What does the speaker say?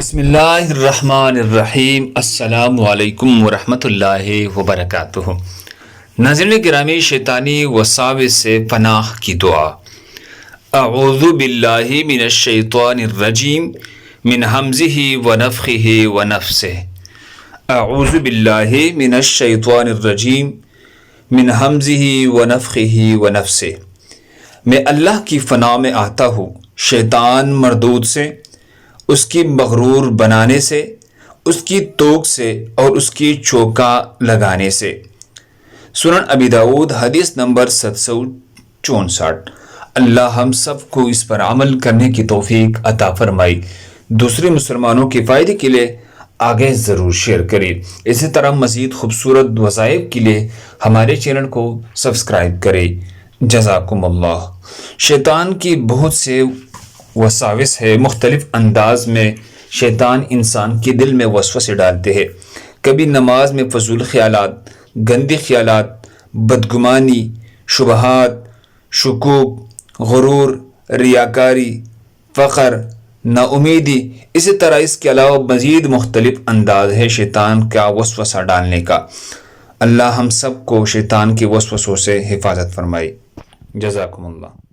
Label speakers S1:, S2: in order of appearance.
S1: بسم اللہ الرحمن الرحیم۔ السلام علیکم ورحمۃ اللہ وبرکاتہ۔ ناظرین گرامی، شیطانی وساوس سے پناہ کی دعا۔ اعوذ باللہ من الشیطان الرجیم من حمزہ ونفخہ ونفثہ۔ اعوذ باللہ من الشیطان الرجیم من حمزہ ونفخہ ونفثہ۔ میں اللہ کی پناہ میں آتا ہوں شیطان مردود سے، اس کی مغرور بنانے سے، اس کی توق سے اور اس کی چوکا لگانے سے۔ سنن ابی داؤد حدیث نمبر 764۔ اللہ ہم سب کو اس پر عمل کرنے کی توفیق عطا فرمائی۔ دوسرے مسلمانوں کے فائدے کے لیے آگے ضرور شیئر کریں۔ اسی طرح مزید خوبصورت وظائف کے لیے ہمارے چینل کو سبسکرائب کریں۔ جزاکم اللہ۔ شیطان کی بہت سے وساوس ہے، مختلف انداز میں شیطان انسان کے دل میں وسوسے ڈالتے ہیں۔ کبھی نماز میں فضول خیالات، گندے خیالات، بدگمانی، شبہات، شکوک، غرور، ریاکاری، فخر، نا امیدی، اسی طرح اس کے علاوہ مزید مختلف انداز ہے شیطان کا وسوسہ ڈالنے کا۔ اللہ ہم سب کو شیطان کے وسوسوں سے حفاظت فرمائے۔ جزاکم اللہ۔